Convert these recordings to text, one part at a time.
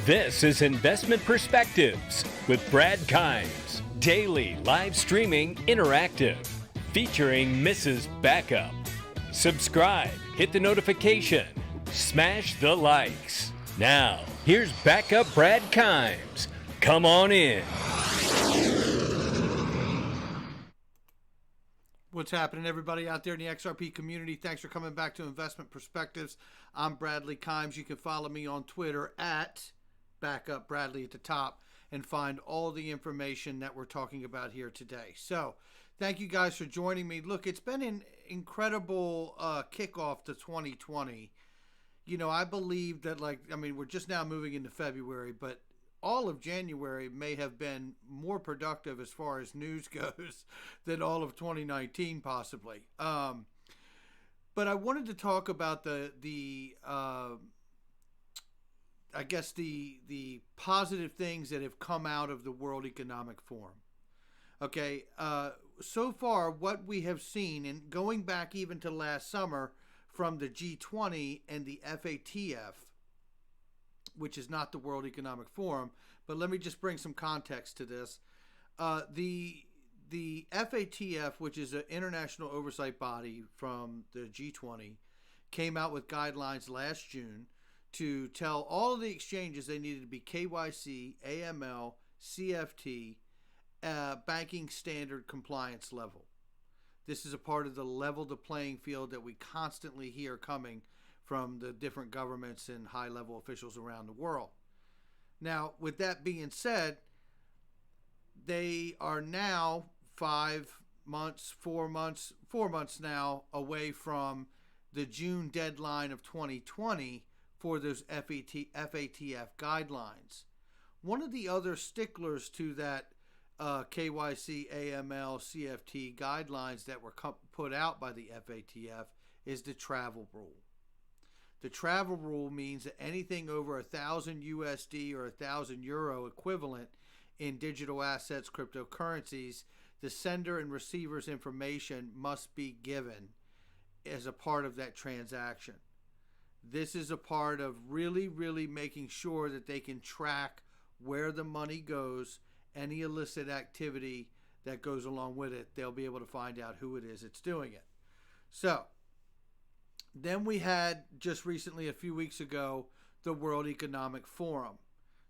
This is Investment Perspectives with Brad Kimes. Daily live streaming interactive. Featuring Mrs. Backup. Subscribe, hit the notification, smash the likes. Now, here's Backup Brad Kimes. Come on in. What's happening, everybody out there in the XRP community? Thanks for coming back to Investment Perspectives. I'm Bradley Kimes. You can follow me on Twitter at Backup Bradley at the top and find all the information that we're talking about here today. So, thank you guys for joining me. Look, it's been an incredible kickoff to 2020. You know, I believe that, we're just now moving into February, but all of January may have been more productive as far as news goes than all of 2019 possibly. But I wanted to talk about the positive things that have come out of the World Economic Forum. Okay, so far what we have seen, and going back even to last summer from the G20 and the FATF, which is not the World Economic Forum, but let me just bring some context to this. The FATF, which is an international oversight body from the G20, came out with guidelines last June to tell all of the exchanges they needed to be KYC, AML, CFT, banking standard compliance level. This is a part of the level the playing field that we constantly hear coming from the different governments and high-level officials around the world. Now, with that being said, they are now 4 months now away from the June deadline of 2020 for those FATF guidelines. One of the other sticklers to that KYC, AML, CFT guidelines that were put out by the FATF is the travel rule. The travel rule means that anything over 1,000 USD or 1,000 euro equivalent in digital assets, cryptocurrencies, the sender and receiver's information must be given as a part of that transaction. This is a part of really, really making sure that they can track where the money goes, any illicit activity that goes along with it. They'll be able to find out who it is that's doing it. So, then we had just recently, a few weeks ago, the World Economic Forum.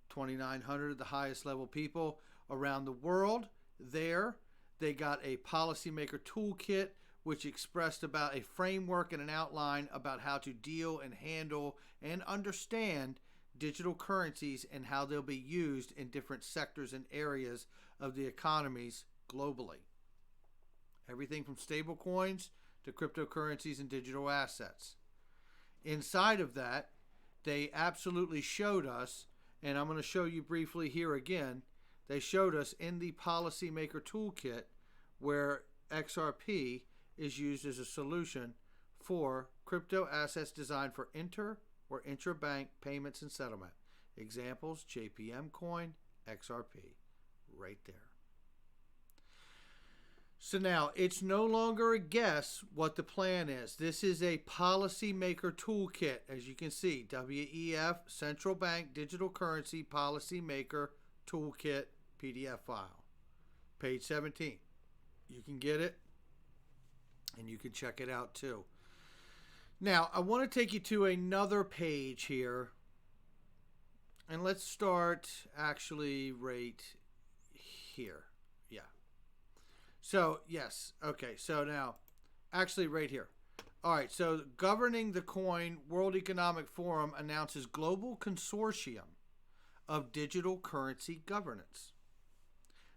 2,900 of the highest level people around the world there. They got a policymaker toolkit which expressed about a framework and an outline about how to deal and handle and understand digital currencies and how they'll be used in different sectors and areas of the economies globally. Everything from stable coins to cryptocurrencies and digital assets. Inside of that, they absolutely showed us, and I'm going to show you briefly here again, they showed us in the policymaker toolkit where XRP is used as a solution for crypto assets designed for inter or intra-bank payments and settlement. Examples, JPM coin, XRP, right there. So now, it's no longer a guess what the plan is. This is a policymaker toolkit, as you can see, WEF, Central Bank Digital Currency Policymaker Toolkit PDF file. Page 17. You can get it, and you can check it out too. Now, I want to take you to another page here, and let's start actually right here. Yeah. So, yes. Okay, so now, actually right here. All right, so governing the coin, World Economic Forum announces global consortium of digital currency governance.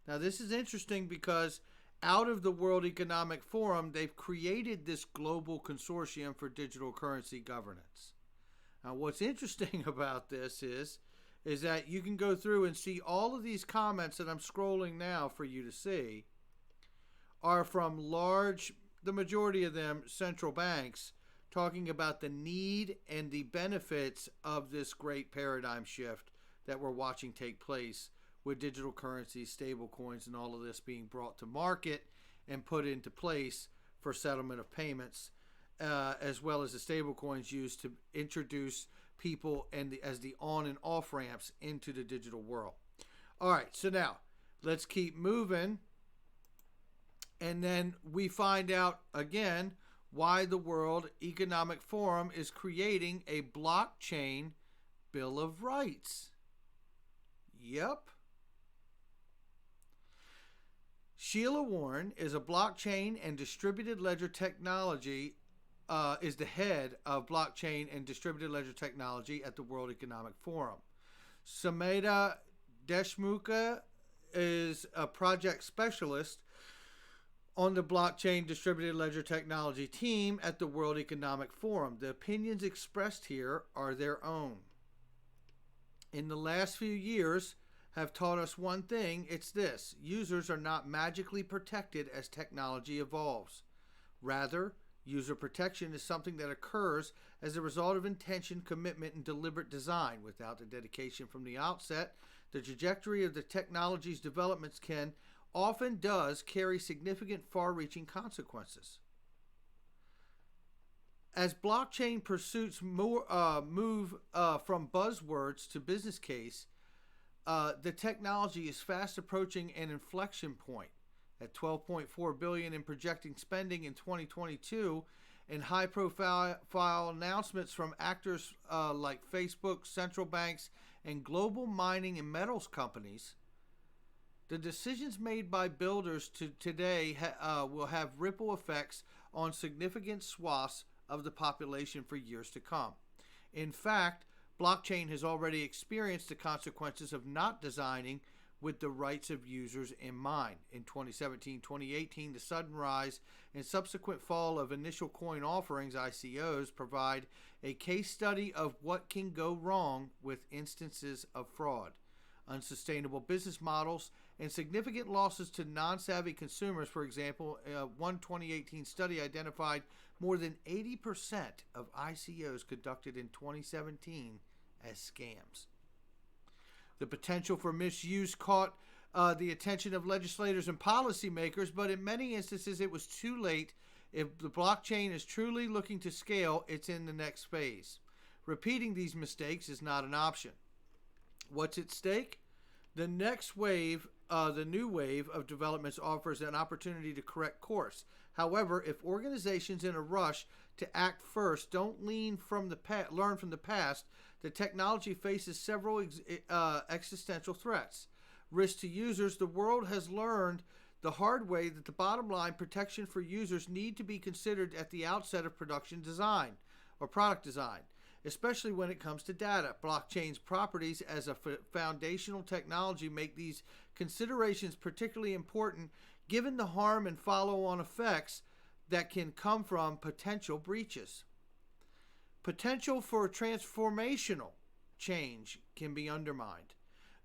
Now, this is interesting because out of the World Economic Forum, they've created this global consortium for digital currency governance. Now, what's interesting about this is that you can go through and see all of these comments that I'm scrolling now for you to see are from the majority of them, central banks, talking about the need and the benefits of this great paradigm shift that we're watching take place with digital currencies, stable coins, and all of this being brought to market and put into place for settlement of payments, as well as the stable coins used to introduce people and as the on and off ramps into the digital world. All right, so now let's keep moving. And then we find out again why the World Economic Forum is creating a blockchain Bill of Rights. Yep. Sheila Warren is a blockchain and distributed ledger technology, is the head of blockchain and distributed ledger technology at the World Economic Forum. Sameda Deshmukha is a project specialist on the blockchain distributed ledger technology team at the World Economic Forum. The opinions expressed here are their own. In the last few years have taught us one thing, it's this: users are not magically protected as technology evolves. Rather, user protection is something that occurs as a result of intention, commitment, and deliberate design. Without the dedication from the outset, the trajectory of the technology's developments often does carry significant far-reaching consequences. As blockchain pursuits move from buzzwords to business case, the technology is fast approaching an inflection point. At $12.4 billion in projecting spending in 2022, and high-profile announcements from actors like Facebook, central banks, and global mining and metals companies, the decisions made by builders today will have ripple effects on significant swaths of the population for years to come. In fact, blockchain has already experienced the consequences of not designing with the rights of users in mind. In 2017-2018, the sudden rise and subsequent fall of initial coin offerings, ICOs, provide a case study of what can go wrong with instances of fraud. Unsustainable business models and significant losses to non-savvy consumers. For example, one 2018 study identified more than 80% of ICOs conducted in 2017 as scams. The potential for misuse caught the attention of legislators and policymakers, but in many instances it was too late. If the blockchain is truly looking to scale, it's in the next phase. Repeating these mistakes is not an option. What's at stake? The next wave, the new wave of developments offers an opportunity to correct course. However, if organizations in a rush to act first don't learn from the past, the technology faces several existential threats. Risk to users: the world has learned the hard way that the bottom line protection for users need to be considered at the outset of production design or product design, especially when it comes to data. Blockchain's properties as a foundational technology make these considerations particularly important given the harm and follow-on effects that can come from potential breaches. Potential for transformational change can be undermined.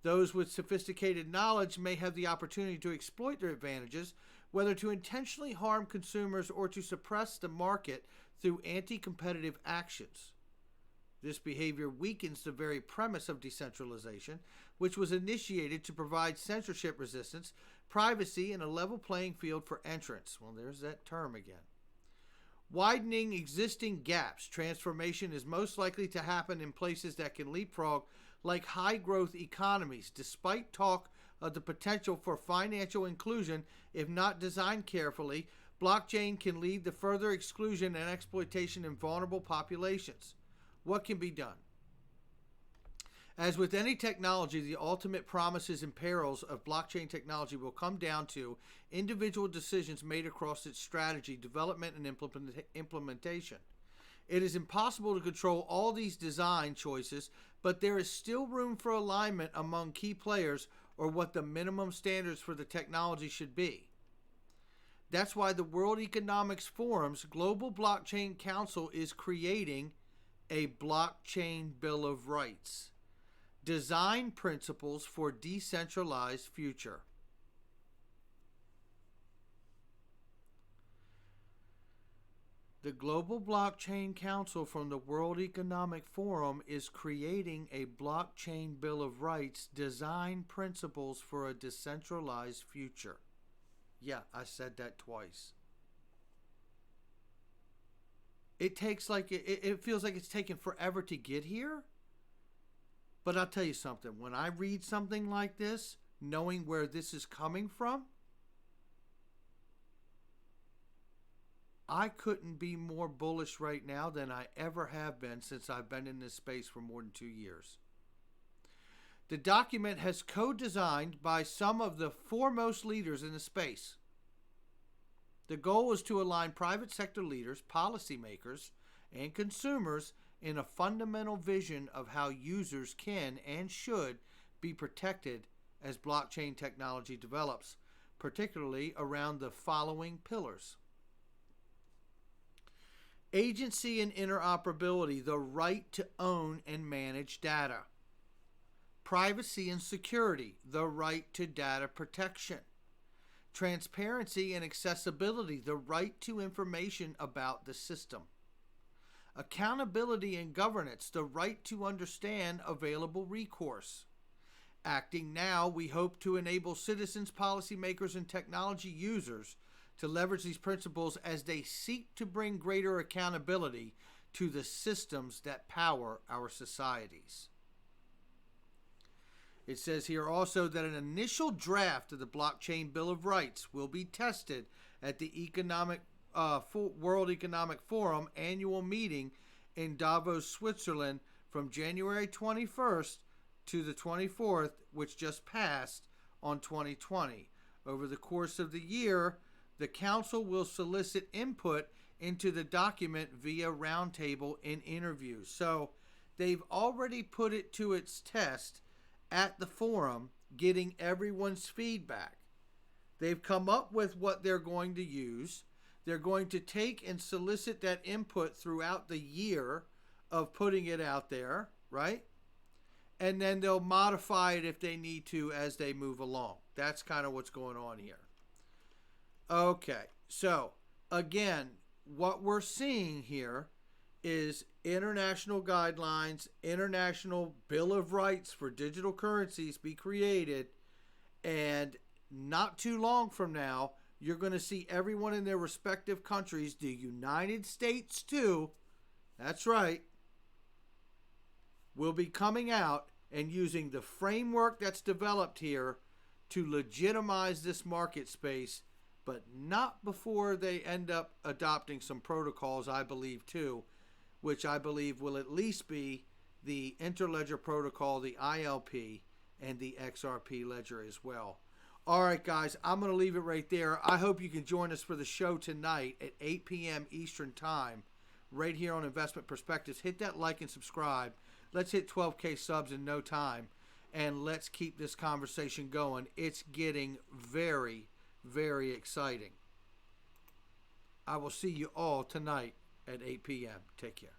Those with sophisticated knowledge may have the opportunity to exploit their advantages, whether to intentionally harm consumers or to suppress the market through anti-competitive actions. This behavior weakens the very premise of decentralization, which was initiated to provide censorship resistance, privacy, and a level playing field for entrants. Well, there's that term again. Widening existing gaps. Transformation is most likely to happen in places that can leapfrog, like high-growth economies. Despite talk of the potential for financial inclusion, if not designed carefully, blockchain can lead to further exclusion and exploitation in vulnerable populations. What can be done? As with any technology, the ultimate promises and perils of blockchain technology will come down to individual decisions made across its strategy, development, and implementation. It is impossible to control all these design choices, but there is still room for alignment among key players or what the minimum standards for the technology should be. That's why the World Economic Forum's Global Blockchain Council is creating a blockchain Bill of Rights. Design principles for decentralized future. The Global Blockchain Council from the World Economic Forum is creating a blockchain Bill of Rights, design principles for a decentralized future. Yeah, I said that twice. it takes like it feels like it's taken forever to get here. But I'll tell you something. When I read something like this, knowing where this is coming from, I couldn't be more bullish right now than I ever have been since I've been in this space for more than 2 years. The document has co-designed by some of the foremost leaders in the space. The goal is to align private sector leaders, policymakers, and consumers in a fundamental vision of how users can and should be protected as blockchain technology develops, particularly around the following pillars. Agency and interoperability, the right to own and manage data. Privacy and security, the right to data protection. Transparency and accessibility, the right to information about the system. Accountability and governance, the right to understand available recourse. Acting now, we hope to enable citizens, policymakers, and technology users to leverage these principles as they seek to bring greater accountability to the systems that power our societies. It says here also that an initial draft of the Blockchain Bill of Rights will be tested at the World Economic Forum annual meeting in Davos, Switzerland from January 21st to the 24th, which just passed on 2020. Over the course of the year, the Council will solicit input into the document via roundtable and interviews. So they've already put it to its test at the forum, getting everyone's feedback. They've come up with what they're going to use. They're going to take and solicit that input throughout the year of putting it out there, right? And then they'll modify it if they need to as they move along. That's kind of what's going on here. Okay, so again, what we're seeing here is international guidelines, international Bill of Rights for digital currencies be created, and not too long from now, you're going to see everyone in their respective countries, the United States too, that's right, will be coming out and using the framework that's developed here to legitimize this market space, but not before they end up adopting some protocols, I believe, too, which I believe will at least be the Interledger Protocol, the ILP, and the XRP Ledger as well. All right, guys, I'm going to leave it right there. I hope you can join us for the show tonight at 8 p.m. Eastern Time, right here on Investment Perspectives. Hit that like and subscribe. Let's hit 12K subs in no time, and let's keep this conversation going. It's getting very, very exciting. I will see you all tonight at 8 p.m. Take care.